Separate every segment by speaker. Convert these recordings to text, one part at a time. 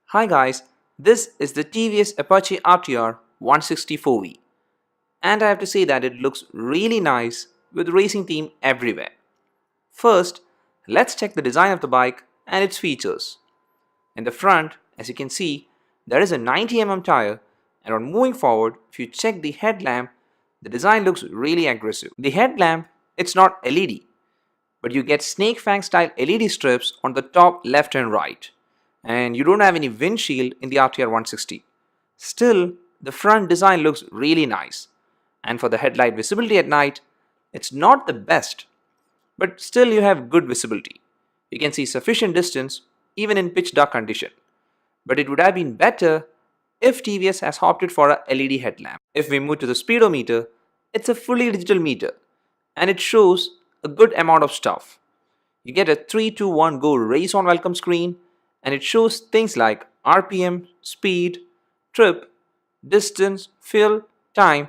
Speaker 1: Hi guys, this is the TVS Apache RTR 164V, and I have to say that it looks really nice with racing theme everywhere. First, let's check the design of the bike and its features. In the front, as you can see, there is a 90mm tire, and on moving forward, if you check the headlamp, the design looks really aggressive. The headlamp, it's not LED, but you get snake fang style LED strips on the top left and right. And you don't have any windshield in the RTR 160. Still, the front design looks really nice. And for the headlight visibility at night, it's not the best, but still you have good visibility. You can see sufficient distance even in pitch dark condition. But it would have been better if TVS has opted for a LED headlamp. If we move to the speedometer, it's a fully digital meter and it shows a good amount of stuff. You get a 3, 2, 1 go race on welcome screen, and it shows things like RPM, speed, trip, distance, fuel, time,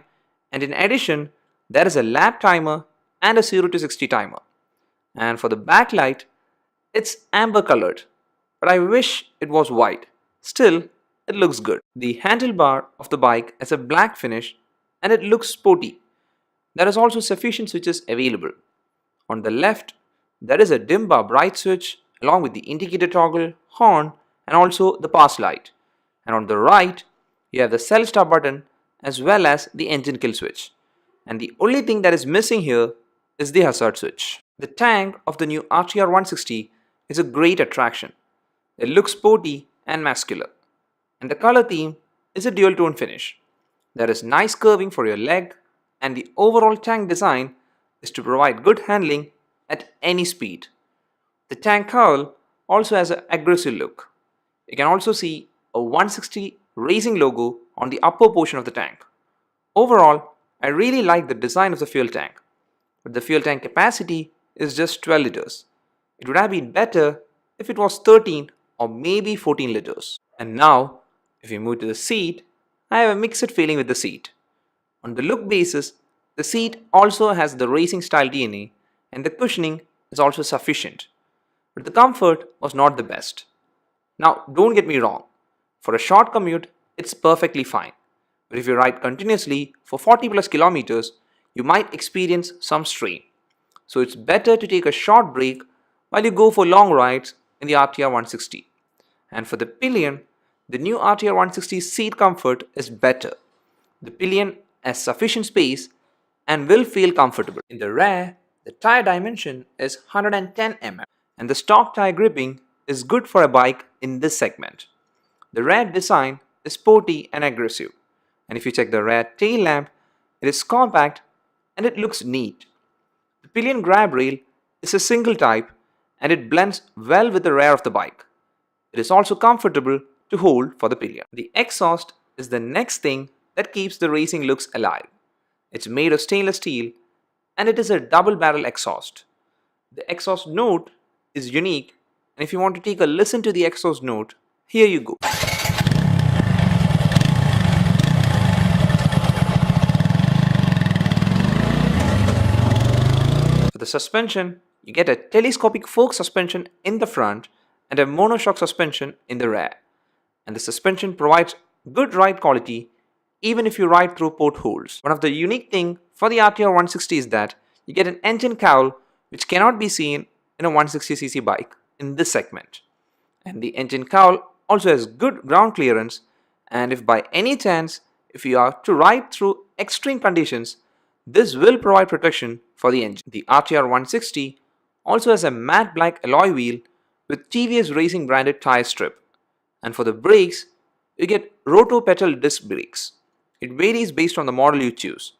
Speaker 1: and in addition, there is a lap timer and a 0 to 60 timer. And for the backlight, it's amber colored, but I wish it was white. Still, it looks good. The handlebar of the bike has a black finish and it looks sporty. There is also sufficient switches available. On the left, there is a dim bar bright switch along with the indicator toggle, horn, and also the pass light. And on the right, you have the cell start button as well as the engine kill switch. And the only thing that is missing here is the hazard switch. The tank of the new RTR 160 is a great attraction. It looks sporty and muscular. And the color theme is a dual tone finish. There is nice curving for your leg, and the overall tank design is to provide good handling at any speed. The tank cowl also has an aggressive look. You can also see a 160 racing logo on the upper portion of the tank. Overall, I really like the design of the fuel tank, but the fuel tank capacity is just 12 liters. It would have been better if it was 13 or maybe 14 liters. And now, if we move to the seat, I have a mixed feeling with the seat. On the look basis, the seat also has the racing style DNA and the cushioning is also sufficient. But the comfort was not the best. Now, don't get me wrong. For a short commute, it's perfectly fine. But if you ride continuously for 40 plus kilometers, you might experience some strain. So it's better to take a short break while you go for long rides in the RTR 160. And for the pillion, the new RTR 160 seat comfort is better. The pillion has sufficient space and will feel comfortable. In the rear, the tire dimension is 110 mm. And the stock tire gripping is good for a bike in this segment. The rear design is sporty and aggressive. And if you check the rear tail lamp, it is compact and it looks neat. The pillion grab rail is a single type and it blends well with the rear of the bike. It is also comfortable to hold for the pillion. The exhaust is the next thing that keeps the racing looks alive. It's made of stainless steel and it is a double barrel exhaust. The exhaust note is unique, and if you want to take a listen to the exhaust note, here you go. For the suspension, you get a telescopic fork suspension in the front and a monoshock suspension in the rear. And the suspension provides good ride quality even if you ride through potholes. One of the unique things for the RTR 160 is that you get an engine cowl which cannot be seen in a 160cc bike in this segment. And the engine cowl also has good ground clearance, and if by any chance if you are to ride through extreme conditions, this will provide protection for the engine. The RTR 160 also has a matte black alloy wheel with TVS Racing branded tire strip, and for the brakes you get roto pedal disc brakes. It varies based on the model you choose.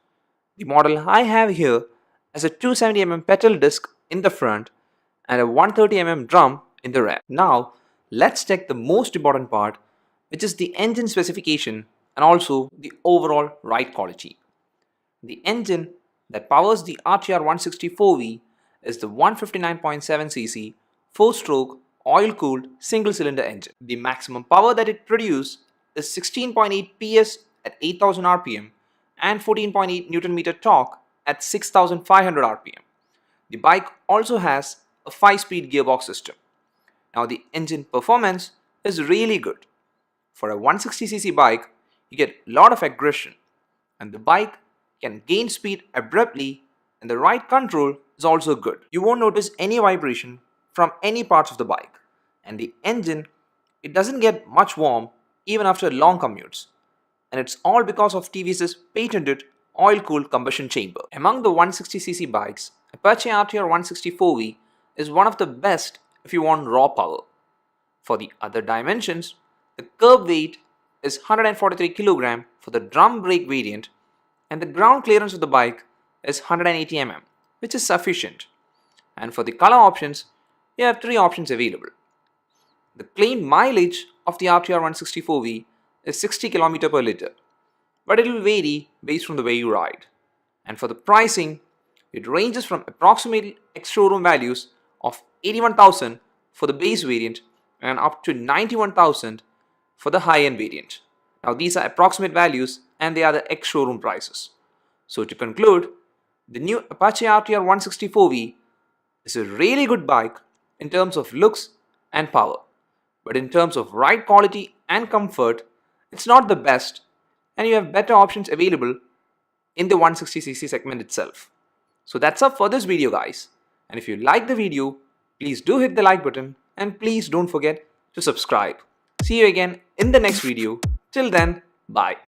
Speaker 1: The model I have here has a 270mm pedal disc in the front and a 130mm drum in the rear. Now, let's check the most important part, which is the engine specification and also the overall ride quality. The engine that powers the RTR 164V is the 159.7cc 4-stroke oil-cooled single-cylinder engine. The maximum power that it produces is 16.8 PS at 8000 rpm and 14.8 Nm torque at 6500 rpm. The bike also has a 5-speed gearbox system. Now the engine performance is really good. For a 160cc bike, you get a lot of aggression, and the bike can gain speed abruptly, and the ride control is also good. You won't notice any vibration from any parts of the bike, and the engine, it doesn't get much warm even after long commutes, and it's all because of TVS's patented oil-cooled combustion chamber. Among the 160cc bikes, Apache RTR 164V is one of the best if you want raw power. For the other dimensions, the curb weight is 143 kg for the drum brake variant, and the ground clearance of the bike is 180 mm, which is sufficient. And for the color options, you have 3 options available. The claimed mileage of the RTR 164V is 60 km per liter, but it will vary based on the way you ride. And for the pricing, it ranges from approximately ex-showroom values of 81,000 for the base variant and up to 91,000 for the high-end variant. Now these are approximate values and they are the ex-showroom prices. So to conclude, the new Apache RTR 164V is a really good bike in terms of looks and power. But in terms of ride quality and comfort, it's not the best, and you have better options available in the 160cc segment itself. So that's up for this video, guys. And if you like the video, please do hit the like button and please don't forget to subscribe. See you again in the next video. Till then, bye.